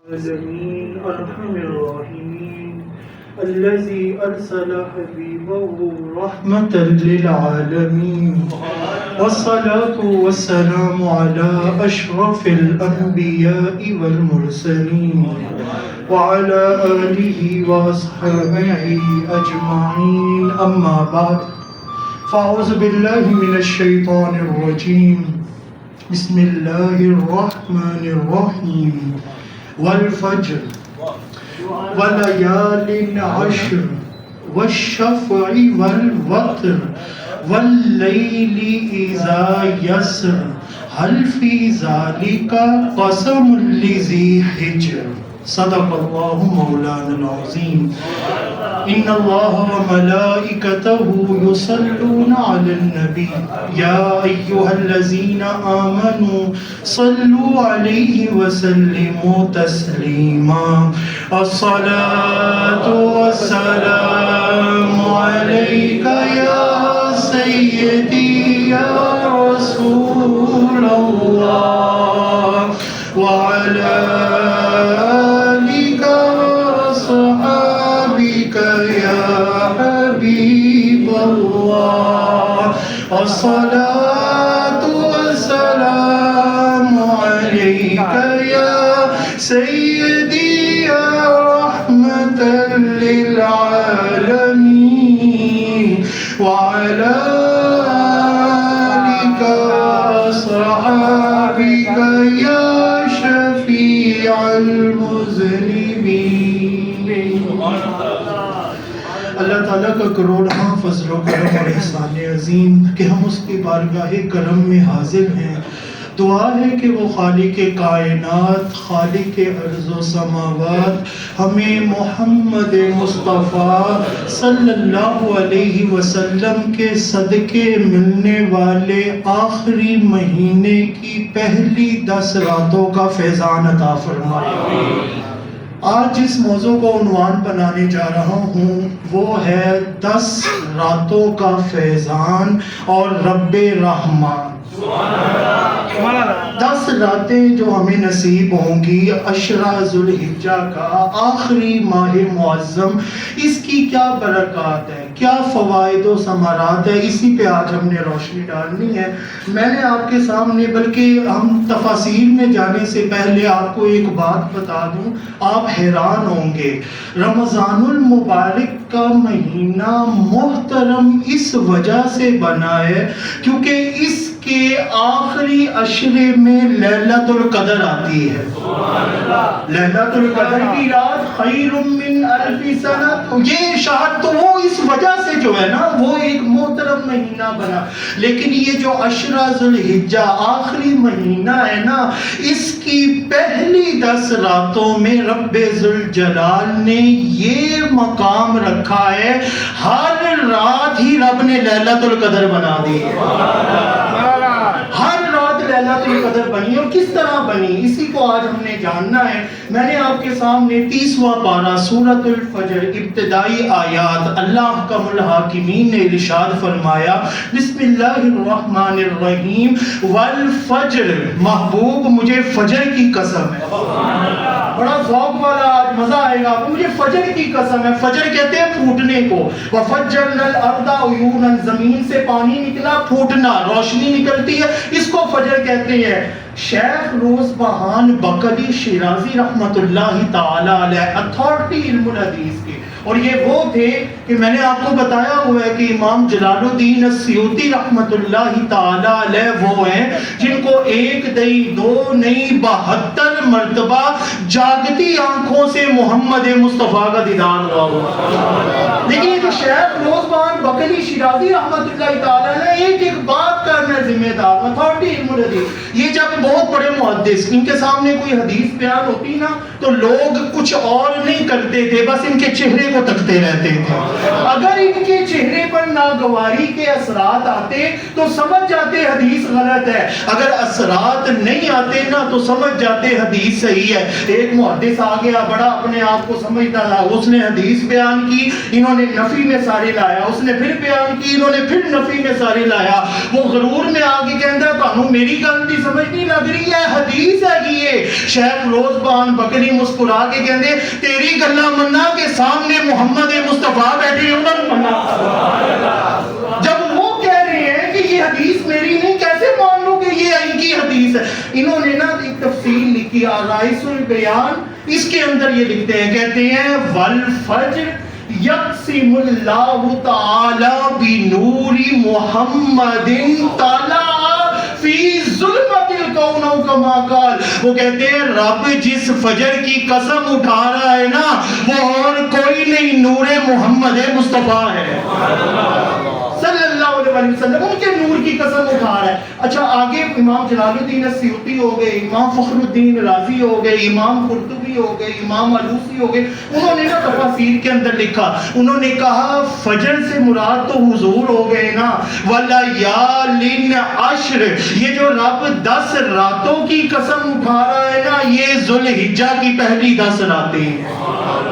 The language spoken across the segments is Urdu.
العالمين أرحم الراحمين الذي أرسل حبيبه رحمة للعالمين والصلاة والسلام على أشرف الأنبياء والمرسلين وعلى آله وأصحابه أجمعين أما بعد فأعوذ بالله من الشيطان الرجيم بسم الله الرحمن الرحيم والفجر وليال عشر والشفع والوتر والليل إذا يسر هل في ذلك قسم لذي حجر صدق الله مولانا العظيم إن الله وملائكته يصلون على النبي يا أيها الذين آمنوا صلوا عليه وسلموا تسليما الصلاة والسلام عليك يا سيدي يا رسول الله وعلى آلك وصحابك يا حبيب الله الصلاة والسلام عليك يا سيدي يا رحمة للعالمين وعلى آلك وصحابك يا شفيع المذنبين. اللہ تعالیٰ کا کروڑہاں فضل و کرم اور احسان عظیم کہ ہم اس کی بارگاہ کرم میں حاضر ہیں. دعا ہے کہ وہ خالق کائنات خالق ارض و سماوات ہمیں محمد مصطفیٰ صلی اللہ علیہ وسلم کے صدقے ملنے والے آخری مہینے کی پہلی 10 راتوں کا فیضان عطا فرمائے. آج جس موضوع کو عنوان بنانے جا رہا ہوں وہ ہے 10 راتوں کا فیضان اور رب رحمان. 10 راتیں جو ہمیں نصیب ہوں گی عشرہ ذوالحجہ کا آخری ماہ معظم، اس کی کیا برکات ہے، کیا فوائد و ثمرات ہے، اسی پہ آج ہم نے روشنی ڈالنی ہے. میں نے آپ کے سامنے، بلکہ ہم تفاصیل میں جانے سے پہلے آپ کو ایک بات بتا دوں، آپ حیران ہوں گے. رمضان المبارک کا مہینہ محترم اس وجہ سے بنا ہے کیونکہ اس کے آخری عشرے میں لیلۃ القدر آتی ہے. لیلۃ القدر کی رات خیر من الف سنہ، یہ اشارت تو وہ اس وجہ سے جو ہے نا وہ ایک محترم مہینہ بنا. لیکن یہ جو عشرہ ذوالحجہ آخری مہینہ ہے نا، اس کی پہلی 10 راتوں میں رب ذوالجلال نے یہ مقام رکھا ہے، ہر رات ہی رب نے لیلۃ القدر بنا دی ہے. ہر رات لیلۃ القدر بنی، اور کس طرح بنی اسی کو آج ہم نے جاننا ہے. میں نے آپ کے سامنے 30واں پارہ سورۃ الفجر ابتدائی آیات، اللہ احکم الحاکمین نے ارشاد فرمایا بسم اللہ الرحمن الرحیم والفجر، محبوب مجھے فجر کی قسم ہے. بڑا ذوق والا آج مزہ آئے گا. مجھے فجر کی قسم ہے. فجر کہتے ہیں پھوٹنے کو. وَفَجَّرْنَا الْأَرْضَ عُيُونًا، زمین سے پانی نکلا، پھوٹنا، روشنی نکلتی ہے، اس کو فجر کہتے ہیں. شیخ روز بہان بقلی شیرازی رحمت اللہ تعالی علیہ اتھارٹی علم الحدیث کے، اور یہ وہ تھے کہ میں نے آپ کو بتایا ہوا ہے کہ امام جلال الدین السیوطی رحمت اللہ تعالی علیہ وہ ہیں جن کو 1 نہیں 2 نہیں 72 مرتبہ جاگتی آنکھوں سے محمد مصطفیٰ کا دیدار ہوا. لیکن یہ شیخ روز بہان بقلی شیرازی رحمت اللہ تعالی علیہ ایک بات کرنا ذمہ دار، اتھارٹی علم الحدیث. یہ جب بہت بڑے محدث، ان کے سامنے کوئی حدیث بیان ہوتی نا تو لوگ کچھ اور نہیں کرتے تھے، بس ان کے چہرے کو تکتے رہتے تھے. اگر ان کے چہرے پر ناگواری کے اثرات آتے تو سمجھ جاتے حدیث غلط ہے، اگر اثرات نہیں آتے نا تو سمجھ جاتے حدیث صحیح ہے. ایک محدث آ گیا بڑا اپنے آپ کو سمجھتا تھا، اس نے حدیث بیان کی، انہوں نے نفی میں سارے لایا، اس نے پھر بیان کی، انہوں نے پھر نفی میں سارے لایا. وہ غرور میں آگے کہندا تانوں میری گل دی سمجھ نہیں لگ رہی ہے، حدیث ہے یہ. شیخ روزبان بکری مسکرا کے کہندے تیری گلاں مننا کہ سامنے محمد مصطفیٰ بیٹھے انہاں نوں مننا. جب وہ کہہ رہے ہیں کہ یہ حدیث میری نہیں، کیسے مان لو کہ یہ ان کی حدیث ہے؟ انہوں نے نا ایک تفصیل لکھی آرائس البیان، اس کے اندر یہ لکھتے ہیں، کہتے ہیں والفجر یقسم اللہ تعالی بنور محمد طلع فی ظلمت الکون کما قال. وہ کہتے ہیں رب جس فجر کی قسم اٹھا رہا ہے نا وہ اور کوئی نہیں، نور محمد مصطفیٰ ہے صلی اللہ علیہ وسلم، ان کے نور کی قسم اٹھا رہا ہے. اچھا آگے امام جلال الدین السیوطی ہو گئے، امام فخر الدین رازی ہو گئے، امام قرطبی ہو گئے، امام علوسی ہو گئے، انہوں نے نا تفاسیر کے اندر لکھا، انہوں نے کہا فجر سے مراد تو حضور ہو گئے نا، وَلَيَالٍ عَشْرٍ، یہ جو رب 10 راتوں کی قسم اٹھا رہا ہے نا یہ ذوالحجہ کی پہلی 10 راتیں ہیں.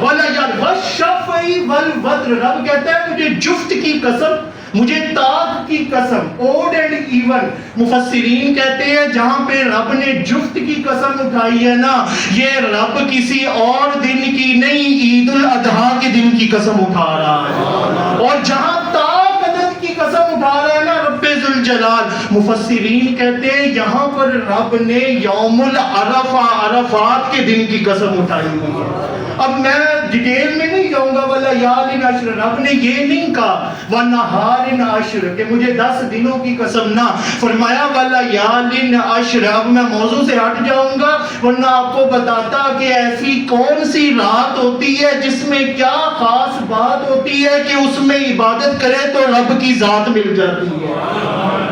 وَالشَّفْعِ وَالْوَتْرِ، رب کہتا ہے مجھے جفت کی قسم، مجھے تاک کی قسم، اوڈ اینڈ ایون. مفسرین کہتے ہیں جہاں پہ رب نے جفت کی قسم اٹھائی ہے نا یہ رب کسی اور دن کی نہیں، عید الاضحیٰ کے دن کی قسم اٹھا رہا ہے. اور جہاں تاک عدد کی قسم اٹھا رہا ہے نا رب ذوالجلال، مفسرین کہتے ہیں یہاں پر رب نے یوم العرفہ، عرفات کے دن کی قسم اٹھائی ہوئی ہے. اب میں ڈیٹیل میں نہیں جاؤں گا، وَلَيَالٍ عَشْرٍ، رب نے یہ نہیں کہا وَنَهَارٍ عَشْرٍ کہ مجھے 10 دنوں کی قسم، نہ فرمایا وَلَيَالٍ عَشْرٍ. اب میں موضوع سے ہٹ جاؤں گا ورنہ آپ کو بتاتا کہ ایسی کون سی رات ہوتی ہے جس میں کیا خاص بات ہوتی ہے کہ اس میں عبادت کرے تو رب کی ذات مل جاتی ہے.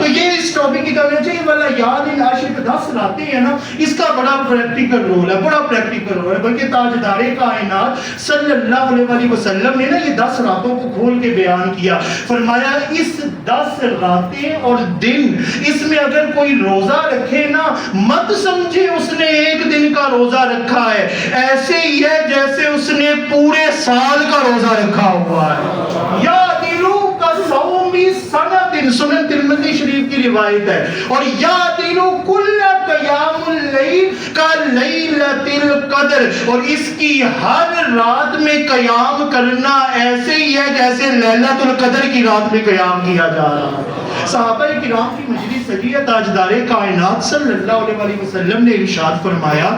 تو یہ اس ٹاپک کی کرنا چاہیے وَلَيَالٍ عَشْرٍ، 10 راتیں ہیں نا اس کا بڑا پریکٹیکل رول ہے، بڑا پریکٹیکل رول ہے. بلکہ تاجدار کائنات صلی اللہ علیہ وسلم نے نا یہ 10 راتوں کو کھول کے بیان کیا. فرمایا اس 10 راتیں اور دن اس میں اگر کوئی روزہ رکھے نا مت سمجھے اس نے ایک دن کا روزہ رکھا ہے، ایسے ہی ہے جیسے اس نے پورے سال کا روزہ رکھا ہوا ہے. یا دلو کا صومی سنت، سنن ترمذی شریف کی روایت ہے. اور یا دلو کل قیام اللیل کا لیلۃ القدر، اور اس کی ہر رات میں قیام کرنا ایسے ہی ہے جیسے لیلۃ القدر کی رات میں قیام کیا جا رہا ہے. صحابہ کرام کی مجلس سجی ہے، تاجدار کائنات صلی اللہ علیہ وسلم نے ارشاد فرمایا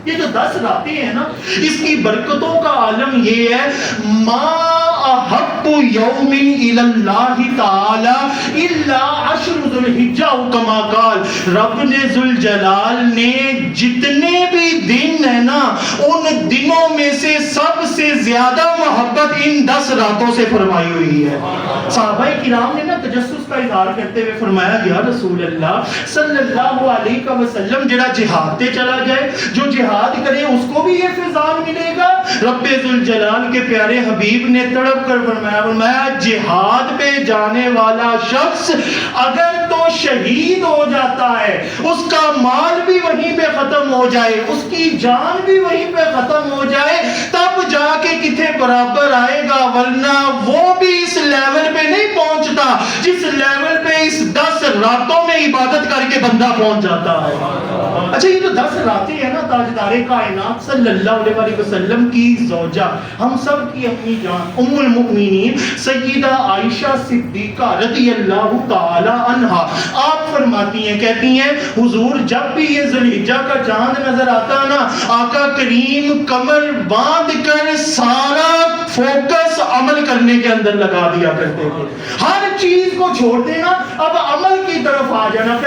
یہ جو 10 راتیں ہیں نا اس کی برکتوں کا عالم یہ ہے، ما احب یوم الی اللہ تعالی الا عشر ذو الحجہ کما قال. رب نے ذوالجلال نے جتنے بھی دن ہیں نا ان دنوں میں سے سب سے زیادہ محبت ان 10 راتوں سے فرمائی ہوئی ہے. صحابہ کرام نے نا تجسس کا اظہار کرتے ہوئے فرمایا یا رسول اللہ صلی اللہ علیہ وسلم جڑا جہاد تے چلا جائے، جو جہاد کرے اس کو بھی یہ فیضان ملے گا؟ رب ذوالجلال کے پیارے حبیب نے تڑپ کر فرمایا جہاد پہ جانے والا شخص اگر تو شہید ہو جاتا ہے، اس کا مال بھی وہیں پہ ختم ہو جائے، اس کی جان بھی وہیں پہ ختم ہو جائے، تب جا کے کتنے برابر آئے گا، ورنہ وہ بھی اس لیول پہ نہیں پہنچتا جس لیول پہ اس 10 راتوں میں عبادت کر کے بندہ پہنچ جاتا ہے. اچھا یہ جو 10 راتیں ہیں نا تاجدار کائنات صلی اللہ علیہ وسلم کی زوجہ، ہم سب کی اپنی جان ام المؤمنین سیدہ عائشہ صدیقہ رضی اللہ تعالی عنہا، آپ فرماتی ہیں، کہتی ہیں حضور جب بھی یہ ذوالحجہ کا چاند نظر آتا نا آقا کریم کمر باندھ کر سارا فوکس عمل کرنے کے اندر لگا دیا کرتے تھے، ہر چیز کو چھوڑ دینا، اب عمل کی طرف آ جانا.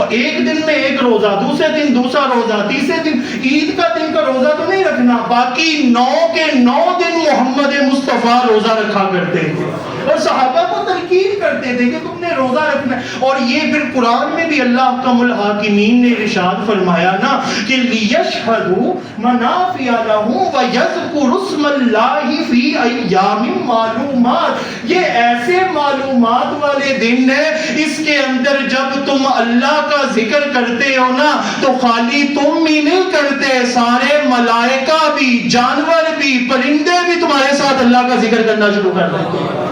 ایک دن میں ایک روزہ، دوسرے دن دوسرا روزہ، تیسرے دن عید کا دن کا روزہ تو نہیں رکھنا، باقی 9 کے 9 دن محمد مصطفیٰ روزہ رکھا کرتے تھے اور صحابہ کو تلقین کرتے تھے کہ تم نے روزہ رکھنا ہے. اور یہ پھر قرآن میں بھی اللہ حکم الحاکمین نے ارشاد فرمایا نا کہ لیشہدوا منافع لہم ویذکروا اسم اللہ فی ایام معلومات. یہ ایسے معلومات والے دن ہے اس کے اندر جب تم اللہ کا ذکر کرتے ہو نا تو خالی تم ہی نہیں کرتے، سارے ملائکہ بھی، جانور بھی، پرندے بھی تمہارے ساتھ اللہ کا ذکر کرنا شروع کر دیتے ہیں.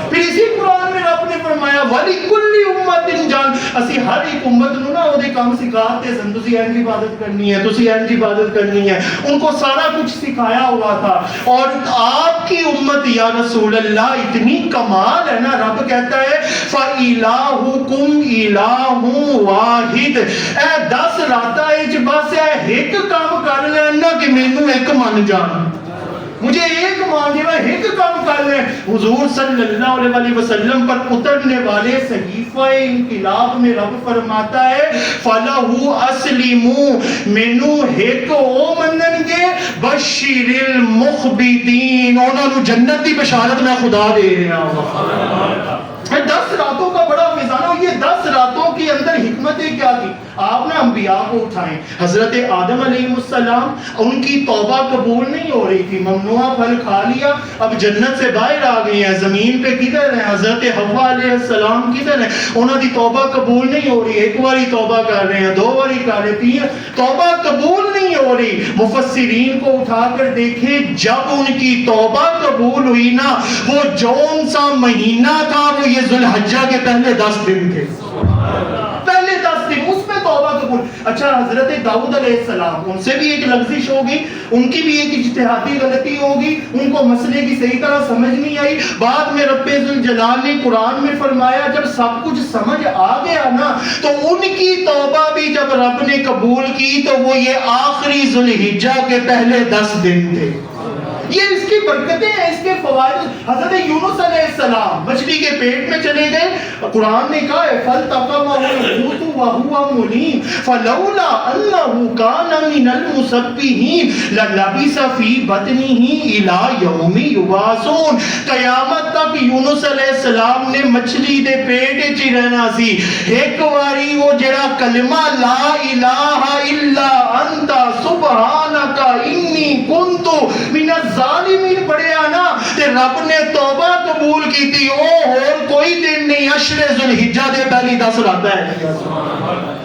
پھر اسی قرآن میں رب نے فرمایا وَلِكُلِّ أُمَّةٍ جَعَلْنَا اسی ہر ایک امت نو نا وہ دے کام سکھاتے سن تسی اینج عبادت کرنی ہے تسی اینج عبادت کرنی ہے ان کو سارا کچھ سکھایا ہوا تھا اور آپ کی امت یا رسول اللہ اتنی کمال ہے نا رب کہتا ہے فَإِلَٰهُكُمْ إِلَٰهٌ وَاحِدٌ اے 10 راتاں وچ بس اے ایک کام کر لینا کہ مینوں ایک من جان مجھے ایک مان جائے ایک کام کر لیں حضور صلی اللہ علیہ وسلم پر اترنے والے صحیفہ انقلاب میں رب فرماتا ہے فَلَهُ أَسْلِمُوا مینو ایک او منن گے بشیر المخبتین انہوں نے جنت کی بشارت میں خدا دے رہا ہوں 10 راتوں کا بڑا میزان ہے یہ 10 راتوں کے اندر حکمتیں کیا تھی آپ نے انبیاء کو اٹھائیں حضرت آدم علیہ السلام ان کی توبہ قبول نہیں ہو رہی تھی ممنوع پھل کھا لیا اب جنت سے باہر آ گئی ہیں زمین پہ کدھر ہیں حضرت حوا علیہ السلام کدھر ہیں انہوں کی توبہ قبول نہیں ہو رہی ایک باری توبہ کر رہے ہیں 2 باری کر رہے 3 توبہ قبول نہیں ہو رہی مفسرین کو اٹھا کر دیکھیں جب ان کی توبہ قبول ہوئی نا وہ جون سا مہینہ تھا وہ یہ ذوالحجہ کے پہلے 10 دن تھے پہلے 10 دن اس میں توبہ قبول اچھا حضرت داؤد علیہ السلام ان سے بھی ایک لغزش ہوگی ان کی بھی ایک اجتہادی غلطی ہوگی ان کو مسئلے کی صحیح طرح سمجھ نہیں آئی بعد میں رب ذوالجلال نے قرآن میں فرمایا جب سب کچھ سمجھ آ گیا نا تو ان کی توبہ بھی جب رب نے قبول کی تو وہ یہ آخری ذوالحجہ کے پہلے 10 دن تھے یہ اس کی برکتیں ہیں اس کے فوائد حضرت یونس علیہ السلام مچھلی کے پیٹ میں چلے گئے قرآن نے کہا ہے فَالْتَقَمَهُ الْحُوتُ وَهُوَ مُلِيمٌ فَلَوْلَا أَنَّهُ كَانَ مِنَ الْمُسَبِّحِينَ لَلَبِثَ فِي بَطْنِهِ إِلَى يَوْمِ يُبْعَثُونَ قیامت تک یونس علیہ السلام نے مچھلی دے پیٹ وچ ہی رہنا سی ایک واری وہ جڑا کلمہ لا الہ الا انت سبحانک انی کنت من ظالمین پڑھیا نا تے رب نے توبہ قبول کی تھی او اور کوئی دن نہیں عشر ذوالحجہ دے پہلی 10 راتیں ہیں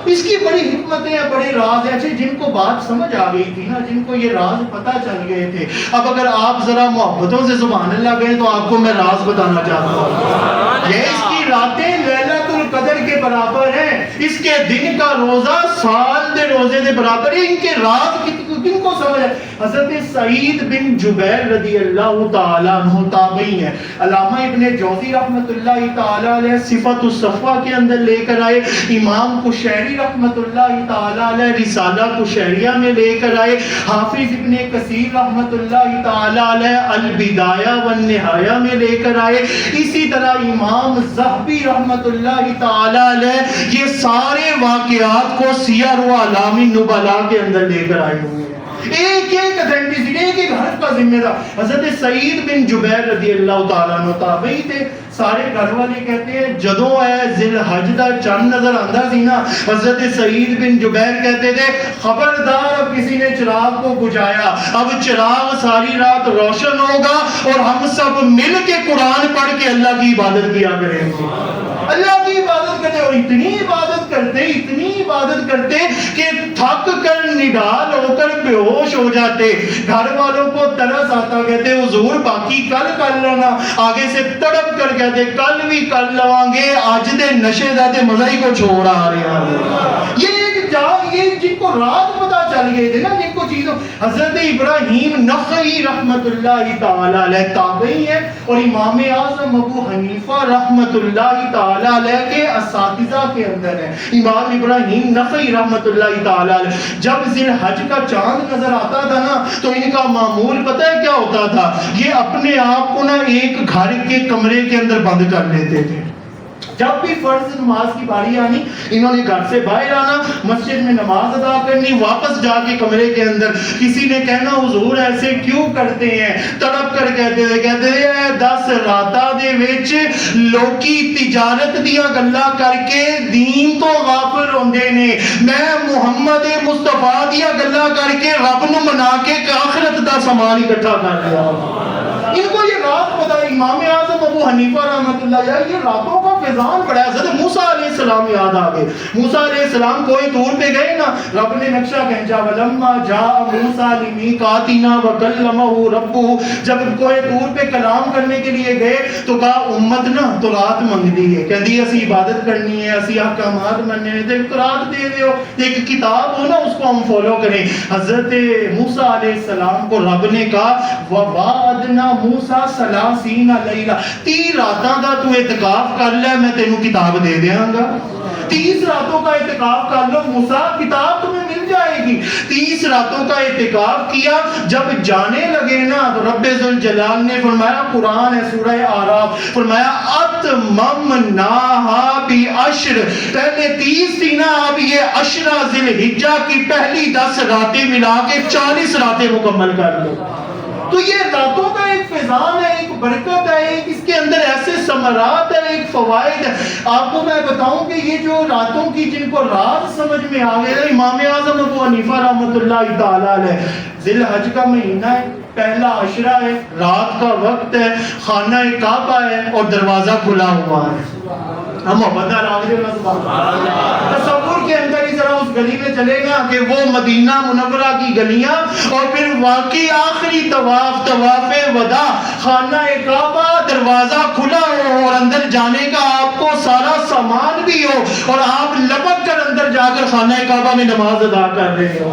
اس کی بڑی حکمتیں ہیں بڑے راز ہیں جن کو بات سمجھ آ گئی تھی نا جن کو یہ راز پتہ چل گئے تھے اب اگر آپ ذرا محبتوں سے سبحان اللہ کہیں تو آپ کو میں راز بتانا چاہتا ہوں یہ اس کی راتیں لیلۃ القدر کے برابر ہیں اس کے دن کا روزہ سال دے روزے دے برابر ہے ان کے راز کن کو سمجھ ہے حضرت سعید بن جبیر رضی اللہ تعالی عنہ تابعی ہیں علامہ ابن جوزی رحمت اللہ تعالی علیہ صفت الصفوہ کے اندر لے کر آئے امام قشیری رحمت اللہ تعالی علیہ رسالہ قشیریہ میں لے کر آئے حافظ ابن کثیر رحمت اللہ تعالی علیہ البدایہ والنہایہ میں لے کر آئے اسی طرح امام ذہبی رحمت اللہ تعالی علیہ یہ سارے واقعات کو سیر و اعلام النبلاء کے اندر لے کر آئے ہوئے ہیں ایک ایک اتھینٹسٹی ایک ایک حرف کا ذمہ دار حضرت سعید بن جبیر رضی اللہ تعالیٰ عنہ تابعی تھے سارے گھر والے کہتے ہیں جدوں اے ذی الحج دا چند نظر آندا سی نا حضرت سعید بن جبیر کہتے تھے خبردار اب کسی نے چراغ کو بجھایا اب چراغ ساری رات روشن ہوگا اور ہم سب مل کے قرآن پڑھ کے اللہ کی عبادت کیا کریں گے اللہ کی عبادت کرتے اور اتنی عبادت کرتے کہ تھک کر نڈال ہو کر بے ہوش ہو جاتے گھر والوں کو ترس آتا کہتے حضور باقی کل کر لینا آگے سے تڑپ کر کہتے کل بھی کر لوان گے آج دے نشے دے مزہ ہی کو چھوڑ آ رہے ہیں یہ جن کو رات پتا چل گئے تھے نا جن کو چیزوں حضرت ابراہیم نخعی رحمت اللہ تعالی علیہ تابعی ہیں اور امام اعظم ابو حنیفہ رحمت اللہ تعالی علیہ کے اساتذہ کے اندر ہیں امام ابراہیم نخعی رحمت اللہ تعالی علیہ جب ذی الحج کا چاند نظر آتا تھا نا تو ان کا معمول پتہ ہے کیا ہوتا تھا یہ اپنے آپ کو نا ایک گھر کے کمرے کے اندر بند کر لیتے تھے جب بھی فرض نماز کی باری آنی انہوں نے گھر سے باہر آنا مسجد میں نماز ادا کرنی واپس جا کے کمرے کے اندر کسی نے کہنا حضور ایسے کیوں کرتے ہیں تڑپ کر کہتے ہیں 10 راتاں دے وچ لوکی تجارت دیاں گلاں کر کے دین تو غافل ہوندے نے میں محمد مصطفیٰ دیاں گلاں کر کے رب نو منا کے آخرت دا سامان اکٹھا کر لیا ان کو یہ رات پتہ امام اعظم ابو حنیفہ رحمۃ اللہ علیہ یہ راتوں کا فیضان پڑا ہے. حضرت موسیٰ علیہ السلام یاد آ گئے. موسیٰ علیہ السلام کوئی طور پہ گئے نا, رب نے نقشہ کھینچا, وَلَمَّا جَاءَ مُوسَىٰ لِمِيقَاتِنَا وَكَلَّمَهُ رَبُّهُ. جب کوئی طور پہ کلام کرنے کے لیے گئے تو کہا امت نا تو رات منگدی ہے, کہندی اسی عبادت کرنی ہے, اسی احکامات مننے ہیں, تو رات دے دیو, ایک کتاب ہو نا اس کو ہم فالو کریں. حضرت موسیٰ علیہ السلام کو رب نے کہا وَوَعَدْنَا مُوسَىٰ ثَلَاثِينَ لَيْلَةً, 30 راتاں دا تو اعتکاف کر لے, میں تینوں کتاب دے دیاں گا. 30 راتوں کا اعتکاف کر لو موسیٰ, کتاب تمہیں مل جائے گی. 30 راتوں کا اعتکاف کیا, جب جانے لگے نا تو رب ذوالجلال نے فرمایا, قرآن ہے سورہ اعراف, فرمایا اتممناها بعشر, پہلے 30 تھی نا, اب یہ عشرہ ذی الحجہ کی پہلی 10 راتیں ملا کے 40 راتیں مکمل کر لو. تو یہ راتوں کا ایک فیضان ہے, ایک برکت ہے, ایک اس کے اندر ایسے ثمرات ہیں, ایک فوائد ہے. آپ کو میں بتاؤں کہ یہ جو راتوں کی جن کو راز سمجھ میں آ گئے, امام اعظم ابو حنیفہ رحمۃ اللہ تعالی علیہ, ذی الحج کا مہینہ ہے, پہلا عشرہ ہے, رات کا وقت ہے, خانہ کعبہ ہے اور دروازہ کھلا ہوا ہے. ہم محبت تصور کے اندر ہی ذرا اس گلی میں چلے گا کہ وہ مدینہ منورہ کی گلیاں, اور پھر واقعی آخری طواف, طواف وداع, خانہ کعبہ, دروازہ کھلا ہو اور اندر جانے کا آپ کو سارا سامان بھی ہو, اور آپ لپک کر اندر جا کر خانہ کعبہ میں نماز ادا کر رہے ہو.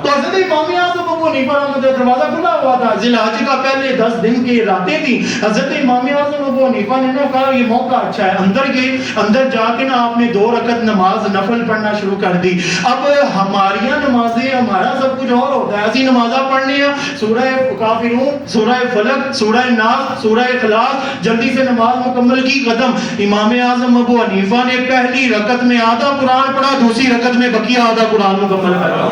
تو حضرت امام اعظم ابو حنیفہ رحمۃ اللہ, دروازہ کھلا ہوا تھا, ذی الحج کا پہلے 10 دن کی راتیں تھیں. حضرت امام اعظم ابو حنیفہ نے کہا یہ موقع اچھا ہے, اندر گئے, اندر جا کے نا آپ نے 2 رکعت نماز نفل پڑھنا شروع کر دی. اب ہماریاں نمازیں, ہمارا سب کچھ اور ہوتا ہے, ایسی نمازیں پڑھنی ہیں, سورہ کافرون, سورہ فلق, سورہ ناس, سورہ اخلاص, جلدی سے نماز مکمل کی, ختم. امام اعظم ابو حنیفہ نے پہلی رکعت میں آدھا قرآن پڑھا, دوسری رکعت میں بقیہ آدھا قرآن مکمل کرا.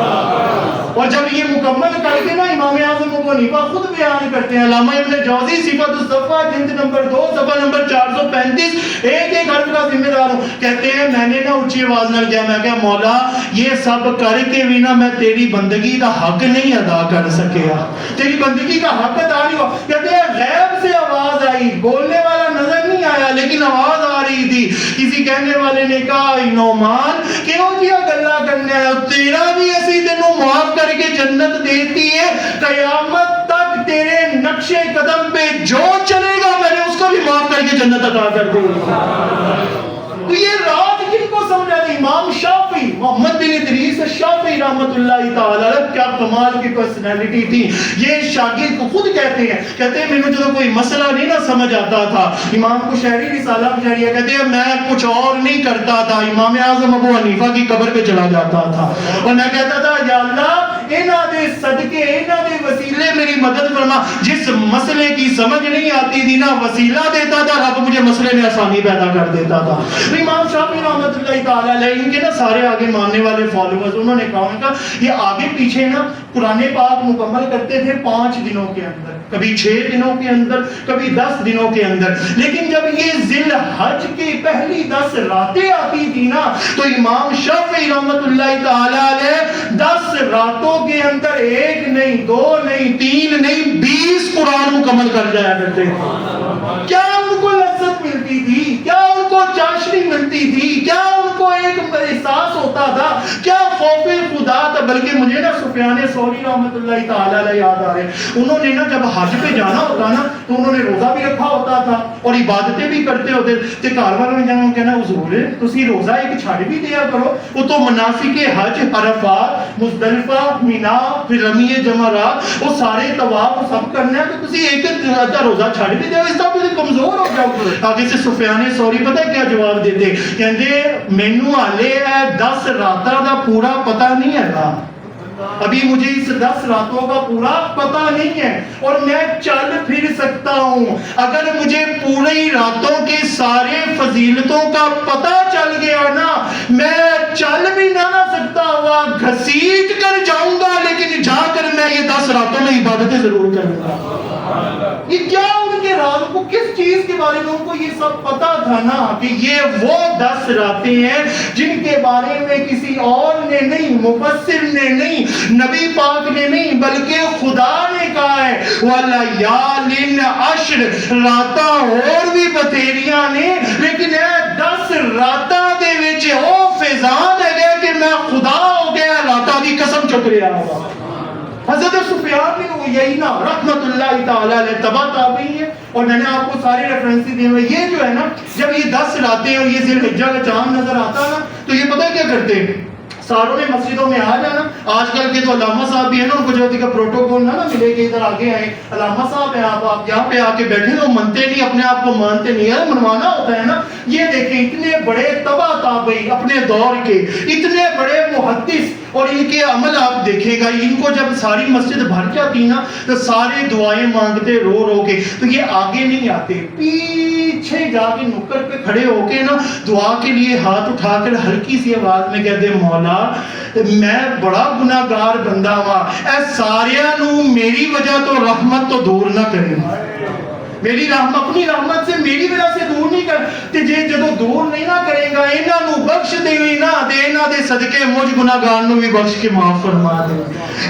اور جب یہ مکمل کر کے نا امام اعظم ابو حنیفہ خود بیان کرتے ہیں, علامہ ابن جوزی صفت الصفوہ جلد نمبر 2 صفحہ نمبر 435, ایک ایک حرف کا ذمہ دار ہوں. کہتے ہیں میں نے نا اونچی آواز نہ کیا, میں کہا مولا یہ سب کر کے بھی نا میں تیری بندگی کا حق نہیں ادا کر سکیا, تیری بندگی کا حق ادا نہیں ہوا. کہتے ہیں غیب سے آواز آئی, بولنے والا نظر نہیں آیا لیکن آواز آ رہی تھی. کسی کہنے والے نے کہا نعمان کیوں جیا گلا کرنے آیا, تیرا بھی اسی تینوں معاف کر کے جنت دیتی ہے, قیامت تک تیرے نقش قدم پہ جو چلے گا میں نے اس کو بھی معاف کر کے جنت عطا کر دوں. تو یہ رات کن کو سمجھا تھی؟ امام شافعی, محمد بن ادریس شافعی رحمۃ اللہ تعالی علیہ, کیا کمال کی پرسنالٹی تھی. یہ شاگرد کو خود کہتے ہیں میں جو کوئی مسئلہ نہیں نہ سمجھ آتا تھا, امام قشیری رسالہ قشیریہ کہتے ہیں میں کچھ اور نہیں کرتا تھا, امام اعظم ابو حنیفہ کی قبر پہ چلا جاتا تھا اور میں کہتا تھا یا اللہ انہاں دے صدقے, انہاں دے وسیلے میری مدد فرما. جس مسئلے کی سمجھ نہیں آتی تھی نا وسیلہ دیتا تھا, رب مجھے مسئلے میں آسانی پیدا کر دیتا تھا. امام شافعی رحمۃ اللہ تعالی علیہ, ان کے نا سارے آگے ماننے والے فالوورز, انہوں نے کہا یہ آگے پیچھے نا قرآن پاک مکمل کرتے تھے 5 دنوں کے اندر, کبھی 6 دنوں کے اندر, کبھی 10 دنوں کے اندر. لیکن جب یہ ذی الحج کی پہلی 10 راتیں آتی تھی نا تو امام شافعی رحمۃ اللہ تعالی علیہ 10 راتوں کے اندر 1 نہیں 2 نہیں 3 نہیں 20 قرآن مکمل کر جایا کرتے. کیا ان کو لذت ملتی تھی, کیا ان کو چاشنی ملتی تھی, کیا ان کو ایک احساس ہوتا تھا, کیا خوف خدا تھا. بلکہ مجھے نا سفیان ثوری رحمۃ اللہ تعالی علیہ یاد آ رہے ہیں, انہوں نے نا جب حج پہ جانا ہوتا نا تو انہوں نے روزہ بھی رکھا ہوتا تھا اور عبادتیں بھی کرتے ہوتے تھے. گھر والوں نے جانا کہنا حضور تسی روزہ ایک چھڑ بھی دیا کرو, وہ تو مناسک حج, عرفات, مزدلفہ, مینا, پھر رمی جمرات, وہ سارے طواف سب کرنا ہے, تو تسی ایک روزہ چھڑ بھی دیا, اس طرح تسی کمزور ہو جاؤ. آگے سے سفیان ثوری پتہ ہے کیا جواب دیتے, کہندے مینوں حالے 10 راتاں دا پورا پتہ نہیں ہے, ابھی مجھے اس 10 راتوں کا پورا پتہ نہیں ہے اور میں چل پھر سکتا ہوں. اگر مجھے پوری راتوں کے سارے فضیلتوں کا پتہ چل گیا نا, میں چل بھی نہ سکتا ہوا, گھسیٹ کر جاؤں گا, لیکن جا کر میں یہ 10 راتوں میں عبادتیں ضرور کروں گا. یہ کیا ان کے راز کو, کس چیز کے بارے میں ان کو یہ سب پتا تھا نا کہ یہ وہ 10 راتیں ہیں جن کے بارے میں کسی اور نے نہیں, مفسر نے نہیں, نبی پاک نے نہیں, بلکہ خدا نے کہا ہے وَلَيَالٍ عَشْرٍ راتاں اور بھی بتھیریاں نے لیکن اے 10 راتاں دے وچ او فیضان ہے کہ میں خدا ہو گیا راتاں دی قسم چک رہا ہوں. حضرت سفیان بن عیینہ رحمت اللہ تعالی علیہ تبع تابعی ہے اور میں نے آپ کو سارے ریفرنس دیے ہوئے. یہ جو ہے نا جب یہ 10 راتیں اور یہ ذی الحجہ کا چاند نظر آتا نا تو یہ پتہ کیا کرتے ہیں ساروں نے مسجدوں میں آ جانا. آج کل کے تو علامہ صاحب بھی ہیں نا ان کو جو کا پروٹوکول نہ ملے کہ ادھر آگے آئیں علامہ صاحب ہیں آپ یہاں پہ آ کے بیٹھے تو منتے نہیں اپنے آپ کو مانتے نہیں ہے منوانا ہوتا ہے نا. یہ دیکھیں اتنے بڑے تبع تابعی اپنے دور کے اتنے بڑے محدث اور ان کے عمل آپ دیکھیں گا ان کو جب ساری مسجد بھر جاتی نا تو سارے دعائیں مانگتے رو رو کے تو یہ آگے نہیں آتے پیچھے جا کے نکر پہ کھڑے ہو کے نا دعا کے لیے ہاتھ اٹھا کر ہلکی سی آواز میں کہتے مولا میں بڑا گناہگار بندہ ہوں اے ساریاں نو میری وجہ تو رحمت تو دور نہ کرے میری رحمت اپنی رحمت سے میری وجہ سے دور نہیں کر تے جے جدو دور نہیں نہ کرے گا انہاں نو بخش دے نہ دے انہاں دے صدقے مجھ گناہگار نو بھی بخش کے معاف فرما دے.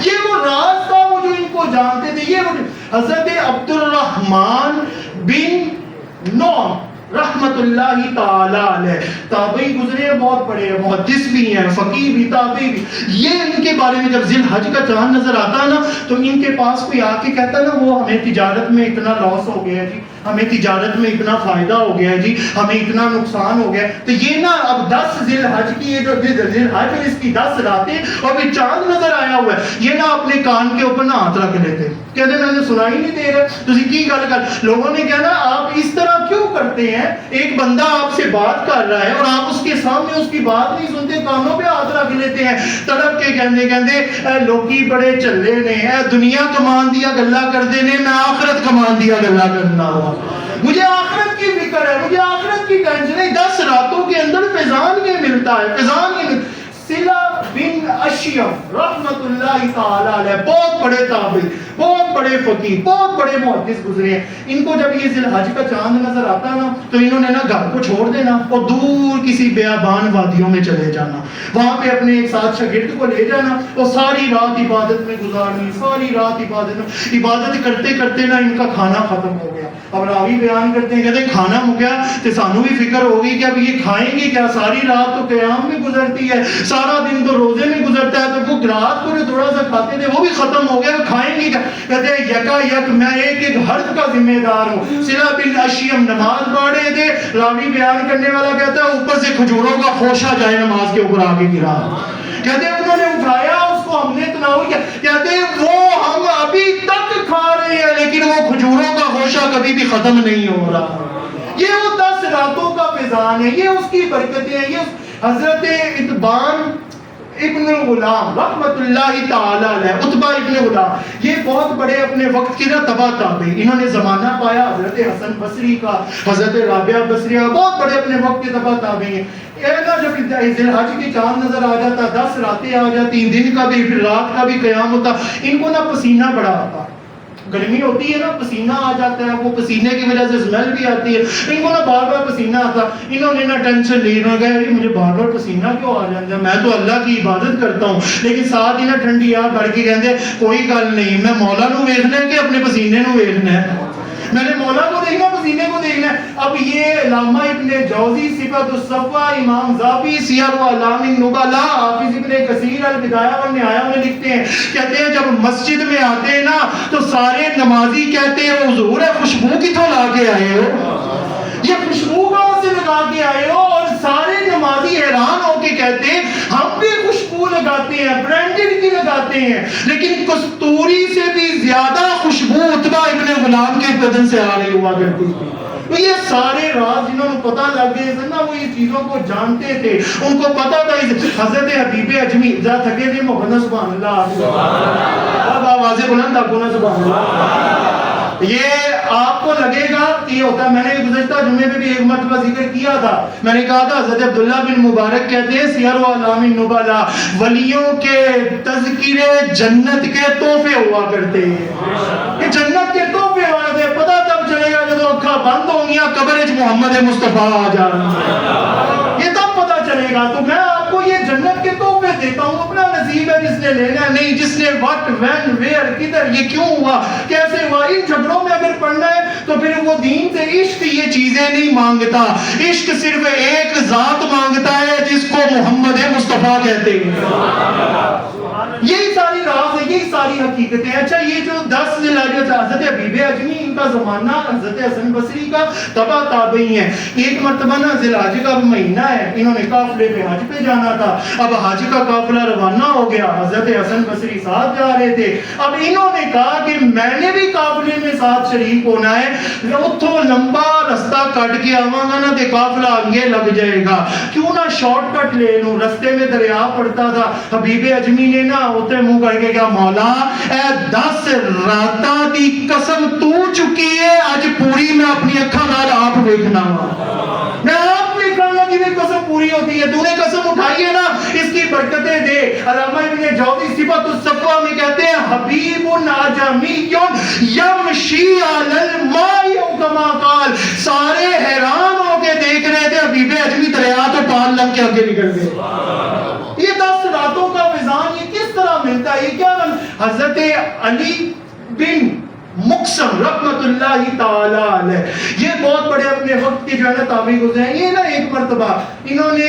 یہ وہ راز تھا وہ جو ان کو جانتے تھے. یہ حضرت عبد الرحمن بن نوح رحمت اللہ تعالی علیہ تابعی گزرے ہیں بہت بڑے محدث بھی ہیں فقیہ بھی تابعی بھی. یہ ان کے بارے میں جب ذی الحج کا چاند نظر آتا نا تو ان کے پاس کوئی آ کے کہتا نا وہ ہمیں تجارت میں اتنا لاس ہو گیا جی ہمیں تجارت میں اتنا فائدہ ہو گیا جی ہمیں اتنا نقصان ہو گیا تو یہ نا اب 10 ذی الحج کی یہ جو ذی الحج ہے اس کی 10 راتیں اور پھر چاند نظر آیا ہوا ہے یہ نا اپنے کان کے اوپر نا ہاتھ رکھ لیتے کہتے میں نے سنا ہی نہیں دے رہا تسی کی گل کر لوگوں نے کہا نا آپ اس طرح کیوں کرتے ہیں ایک بندہ آپ سے بات کر رہا ہے اور آپ اس کے سامنے اس کی بات نہیں سنتے کانوں پہ ہاتھ رکھ لیتے ہیں تڑپ کے کہندے لوگی بڑے چلے نے دنیا کمان دیا گلا کرتے نے میں آخرت کمان دیا گلا کرنا ہوا مجھے آخرت کی فکر ہے مجھے آخرت کی ٹینشن ہے 10 راتوں کے اندر فیضان یہ ملتا ہے فیضان یہ صلہ بن اشیم رحمت اللہ تعالی علیہ بہت بڑے تابعی بہت بڑے فقیہ بہت بڑے محدث گزرے ہیں. ان کو جب یہ ذی الحج کا چاند نظر آتا نا تو انہوں نے نا گھر کو چھوڑ دینا اور دور کسی بیابان وادیوں میں چلے جانا وہاں پہ اپنے ایک ساتھ شاگرد کو لے جانا اور ساری رات عبادت میں گزارنی ساری رات عبادت کرتے کرتے نا ان کا کھانا ختم ہو گیا. اب راوی بیان کرتے ہیں کہتے ہیں کھانا ہو گیا تو سانو بھی فکر ہوگی کہ اب یہ کھائیں گے کیا ساری رات تو قیام میں گزرتی ہے سارا دن تو روزے میں گزرتا ہے تو وہ رات کو جو تھوڑا سا کھاتے تھے وہ بھی ختم ہو گیا کھائیں گے کیا کہتے ہیں یکا یک میں ایک حرف کا ذمہ دار ہوں. صلہ بن اشیم نماز پڑھے تھے راوی بیان کرنے والا کہتا ہے اوپر سے کھجوروں کا خوشہ جائے نماز کے اوپر آگے گرا کہتے ہیں انہوں نے اٹھایا اس کو ہم نے تناول کیا کہتے ہیں وہ ہم ابھی تک کھا رہے ہیں لیکن وہ کھجوروں کا خوشہ کبھی بھی ختم نہیں ہو رہا. یہ وہ 10 راتوں کا فیضان ہے یہ اس کی برکتیں ہیں. یہ حضرت اتبان ابن غلام رحمت اللہ تعالی علیہ عتبہ ابن غلام یہ بہت بڑے اپنے وقت کے نا تبع تابعی انہوں نے زمانہ پایا حضرت حسن بصری کا حضرت رابعہ بصریہ بہت بڑے اپنے وقت کے تبع تابعی ہیں. جب ذی الحج کی چاند نظر آ جاتا 10 راتیں آ جاتی دن کا بھی پھر رات کا بھی قیام ہوتا ان کو نا پسینہ بڑا آتا گرمی ہوتی ہے نا پسینہ آ جاتا ہے وہ پسینے کی وجہ سے اسمیل بھی آتی ہے ان کو نا بار بار پسینہ آتا انہوں نے نا ٹینشن لی نہ گئے مجھے بار بار پسینہ کیوں آ جاتا ہے میں تو اللہ کی عبادت کرتا ہوں لیکن ساتھ ہی نا ٹھنڈی آ بڑھ کے کہتے کوئی گل نہیں میں مولا نو ویکھنا ہے کہ اپنے پسینے نو ویکھنا ہے میں نے مولا کو دیکھنا پسینے کو دیکھنا ہے. اب یہ علامہ ابن جوزی صفت الصفوہ امام ذابی سیر و اعلام النبلاء حافظ ابن کثیر البدایہ والنہایہ میں لکھتے ہیں کہتے ہیں جب مسجد میں آتے ہیں نا تو سارے نمازی کہتے ہیں حضور خوشبو کتوں لا کے آئے ہو یہ خوشبو کہاں سے لگا کے آئے ہو اور سارے نمازی حیران ہو کے کہتے ہیں ہم بھی خوشبو لگاتے ہیں برانڈڈ کی لگاتے ہیں لیکن کستوری سے بھی زیادہ خوشبو عتبہ ابن غلام کے بدن سے آ رہی ہوا کرتی تھی. تو یہ سارے راز جنہوں نے پتہ لگ گئے تھے نا وہ اس چیزوں کو جانتے تھے ان کو پتہ تھا حضرت حبیب اجمی ذرا تھکے تھے محمد سبحان اللہ اب آوازیں بلند آپ کو نا سبحان اللہ. یہ آپ کو لگے گا کہ یہ ہوتا ہے میں نے گزشتہ جمعے پہ بھی ایک مرتبہ ذکر کیا تھا میں نے کہا تھا حضرت عبداللہ بن مبارک کہتے ہیں سیر و اعلام النبلاء ولیوں کے تذکرے جنت کے تحفے ہوا کرتے ہیں کہ جنت کے تحفے ہوا کرتے ہیں پتہ تب چلے گا جب اکھا بند ہوں گیا قبر محمد مصطفیٰ آ جانا یہ تب پتہ چلے گا. تو میں آپ آپ کو یہ جنت کے تحفے دیتا ہوں، اپنا نصیب ہے جس نے لینا ہے، نہیں جس نے وقت وین ویئر کدھر یہ کیوں ہوا کیسے ہوا، ان جھگڑوں میں اگر پڑھنا ہے تو پھر وہ دین سے عشق یہ چیزیں نہیں مانگتا. عشق صرف ایک ذات مانگتا ہے جس کو محمد مصطفیٰ کہتے ہیں. یہی ساری راز ہے، یہی ساری حقیقتیں. اچھا یہ جو 10 ذی الحجہ حضرت حبیب اجمی ان کا زمانہ حضرت حسن بصری کا تبع تابعی ہیں. ایک مرتبہ نا ذی الحجہ کا مہینہ ہے، انہوں نے قافلے پہ حج پہ جانا تھا. اب حج کا قافلہ روانہ ہو گیا، حضرت حسن بصری ساتھ جا رہے تھے. اب انہوں نے کہا کہ میں نے بھی قافلے میں ساتھ شریک ہونا ہے، اتھوں لمبا رستہ کٹ کے آواں گا نا تے قافلہ آگے لگ جائے گا، کیوں نہ شارٹ کٹ لے لوں. رستے میں دریا پڑتا تھا. حبیب اجمی نے نا ہوتے منہ کر کے کہا مولا اے 10 راتاں دی قسم تو چکی ہے، اج پوری میں اپنی اکھاں نال آپ دیکھنا وا. میں آپ دیکھنا وا کہ قسم پوری ہوتی ہے. تو نے قسم اٹھائی ہے نا، اس کی برکتیں دے. علامہ ابن جوزی صفات الصفوہ میں کہتے ہیں حبیب اعجمی یمشی علی الماء او کما قال. سارے حیران ہو کے دیکھ رہے تھے، حبیب اجمی دریا تو پار لگ کے آگے نکل گئے. یہ 10 راتوں کا میزان یہ کس طرح ملتا ہے؟ یہ کیا حضرت علی بن مقسم رحمت اللہ تعالی علیہ، یہ بہت بڑے اپنے وقت کے جو ہے نا تابعی گزرے ہیں. یہ نا ایک مرتبہ انہوں نے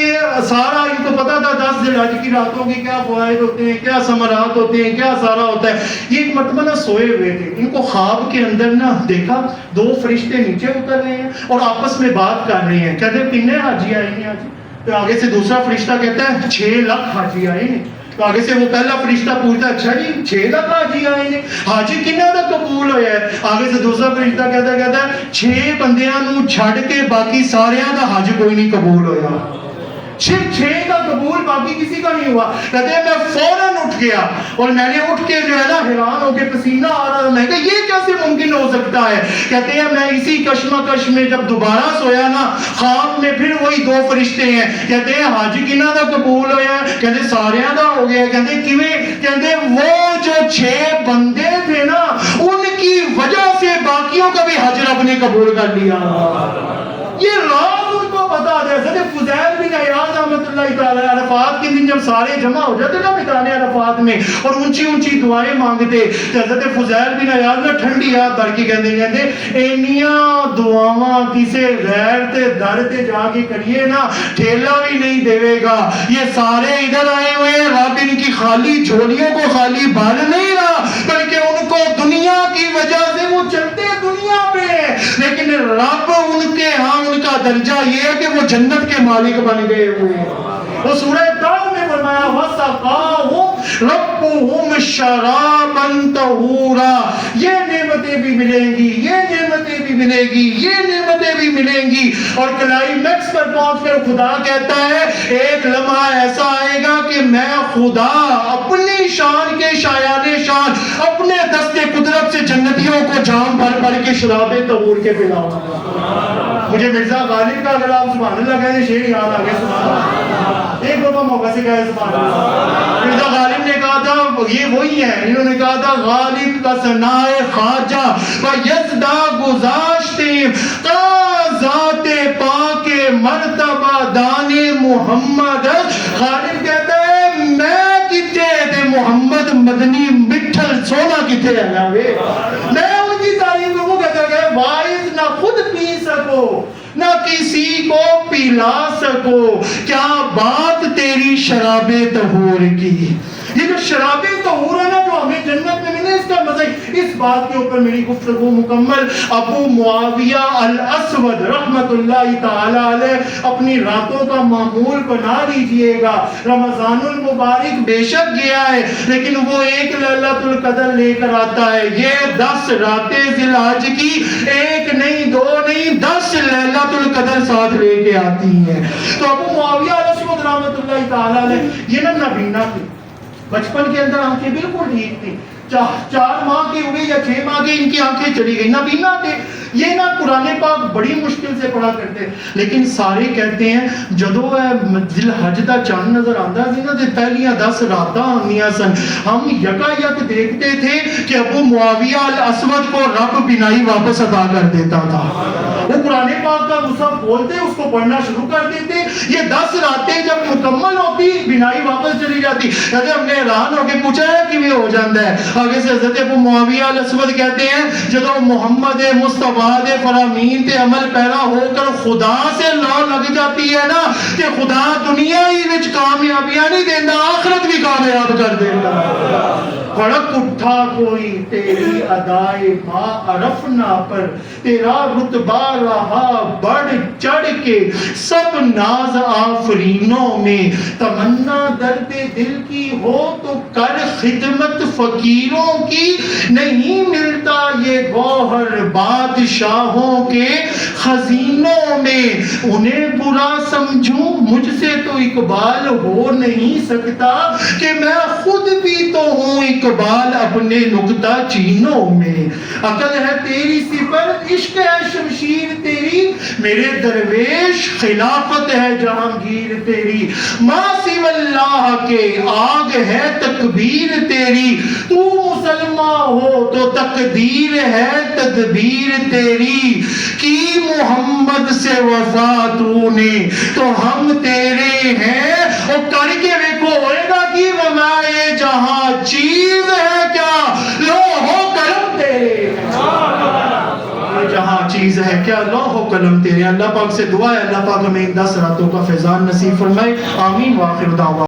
سارا ان کو پتا تھا 10 ذی الحجہ کی راتوں کے کیا فوائد ہوتے ہیں، کیا ثمرات ہوتے ہیں، کیا سارا ہوتا ہے. یہ ایک مرتبہ نا سوئے ہوئے تھے، ان کو خواب کے اندر نا دیکھا 2 فرشتے نیچے اتر رہے ہیں اور آپس میں بات کر رہے ہیں. کہتے ہیں کتنے حاجی آئے ہیں آج؟ تو آگے سے دوسرا فرشتہ کہتا ہے 6 لاکھ حاجی آئے ہیں. تو آگے سے وہ پہلا فرشتہ پوچھتا ہے اچھا جی 6 لاکھ حاجی آئے ہیں، حاجی کنے دا قبول ہویا ہے؟ آگے سے دوسرا فرشتہ کہتا ہے 6 بندیاں نو چھڑ کے باقی ساریاں دا حج کوئی نہیں قبول ہویا. صرف 6 کا قبول، باقی کسی کا نہیں ہوا. کہتے ہیں میں فوراً اٹھ گیا اور میں نے اٹھ کے جو ہے نا حیران ہو کے پسینہ آ رہا تھا. میں کہا یہ کیسے ممکن ہو سکتا ہے؟ کہتے ہیں میں اسی کشمکش میں جب دوبارہ سویا نا خواب میں پھر وہی 2 فرشتے ہیں. کہتے ہیں حاجی کنہ دا قبول ہویا ہے؟ کہتے ہیں ساریاں دا ہو گیا. کہتے ہیں کیویں؟ کہتے ہیں وہ جو 6 بندے تھے نا ان کی وجہ سے باقیوں کا بھی حج رب نے قبول کر لیا. یہ راز ان کو بتا دے. حضرت فضیل بن عیاض رحمۃ اللہ تعالی عرفات کے دن جب سارے جمع ہو جاتے نا میدان عرفات میں اور اونچی اونچی دعائیں مانگتے تو حضرت فضیل بن عیاض نے ٹھنڈی ہاتھ دھر کے کہتے اینیاں دعاواں کسے غیر تے در تے جا کے کریے نا ٹھیلا بھی نہیں دے گا. یہ سارے ادھر آئے ہوئے ہیں، رب ان کی خالی جھولیوں کو خالی بھر نہیں رہا بلکہ ان کو دنیا کی وجہ سے وہ چلتے دنیا پہ ہیں، لیکن رب ان کے ہاں ان کا درجہ یہ ہے کہ وہ جنت کے مالک بن گئے ہوئے ہیں. وہ سورہ داؤد میں فرمایا وَسَقَاهُمْ رَبُّهُمْ شَرَابًا طَهُورًا. یہ نعمتیں بھی ملیں گی، یہ نعمتیں بھی ملیں گی، یہ نعمتیں بھی ملیں گی. اور کلائمیکس پر پہنچ کر خدا کہتا ہے ایک لمحہ ایسا آئے گا کہ میں خدا اپنی شان کے شایان شان اپنے دست قدرت سے جنتیوں کو جام بھر بھر کے شراب طہور کے پلاؤں گا. مجھے مرزا غالب کا اگر آپ سبحان اللہ کہتے شعر یاد آ گیا. سبحان اللہ ایک دفعہ موقع سے کہے سبحان اللہ. مرزا غالب نے کہا تھا یہ وہی ہے، انہوں نے کہا تھا غالب کا ثنائے خواجہ و یزدہ گزاشتے ذات پاک مرتبہ دان محمد. غالب کہتا ہے میں کتے تے محمد مدنی مٹھل سونا کتے ہے نا وے. میں ان کی تعلیم کو کہتا کہ وائز نہ خود پی سکو نہ کسی کو پلا سکو، کیا بات تیری شراب طہور کی. یہ جو شراب طہور ہے نا جو ہمیں جنت میں ملے، اس کا مزہ اس بات کے اوپر میری گفتگو مکمل. ابو معاویہ الاسود رحمت اللہ تعالی علیہ اپنی راتوں کا معمول بنا لیجئے گا. رمضان المبارک بے شک گیا ہے لیکن وہ ایک لیلۃ القدر لے کر آتا ہے. یہ 10 راتیں ذی الحجہ کی 1 نہیں 2 نہیں 10 لیلۃ القدر ساتھ لے کے آتی ہیں. تو ابو معاویہ الاسود رحمت اللہ تعالی علیہ یہ نا نابینا تھے، بچپن کے اندر آنکھیں بالکل ٹھیک تھی. 4 ماہ کی ہوئی یا 6 ماہ کی ان کی آنکھیں چلی گئی، نابینا تھے. یہ نا قرآن پاک بڑی مشکل سے پڑھا کرتے لیکن سارے کہتے ہیں جدو ذی الحجہ دا چاند نظر آندا سی نا تے پہلیاں 10 راتاں آندیاں سن ہم یکا یک دیکھتے تھے کہ ابو معاویہ الاسود کو رب بینائی واپس عطا کر دیتا تھا. وہ قرآن پاک کا مصحف کھولتے اس کو پڑھنا شروع کر دیتے. یہ 10 راتیں جب مکمل ہوتی بینائی واپس چلی جاتی. کہتے ہم نے حیران ہو کے پوچھا ہے کہ وہ ہو جاتا ہے. آگے سے حضرت ابو معاویہ الاسود کہتے ہیں جدو محمد مصطفیٰ دے فرامین تے عمل پیرا ہو کر خدا سے لو لگ جاتی ہے نا کہ خدا دنیا ہی وچ کامیابیاں نہیں دیندا آخرت بھی کامیاب کر دیندا. کھڑک اٹھا کوئی تیری ادائے ما عرفنا پر تیرا رتبہ رہا بڑھ چڑھ کے سب ناز آفرینوں میں. تمنا درد دل کی ہو تو کر خدمت فقیروں کی نہیں ملتا یہ گوہر بادشاہوں کے خزینوں میں. انہیں برا سمجھوں مجھ سے تو اقبال ہو نہیں سکتا کہ میں خود بھی تو ہوں اقبال اپنے نکتہ چینوں میں. عقل ہے تیری صفت عشق ہے شمشیر تیری میرے درویش خلافت ہے جہانگیر تیری. ما سوی اللہ کے آگ ہے تکبیر تیری تو مسلمان ہو تو تقدیر ہے تدبیر تیری. کی محمد سے وفا تو نے تو ہم تیرے ہیں اور کر کے دیکھو ہوئے گا کہ وما یہ جہاں چیز ہے کیا لوح و قلم تیرے یہ جہاں چیز ہے کیا لوح و قلم تیرے. اللہ پاک سے دعا ہے اللہ پاک ہمیں ان 10 راتوں کا فیضان نصیب فرمائے. آمین. وآخر دعوانا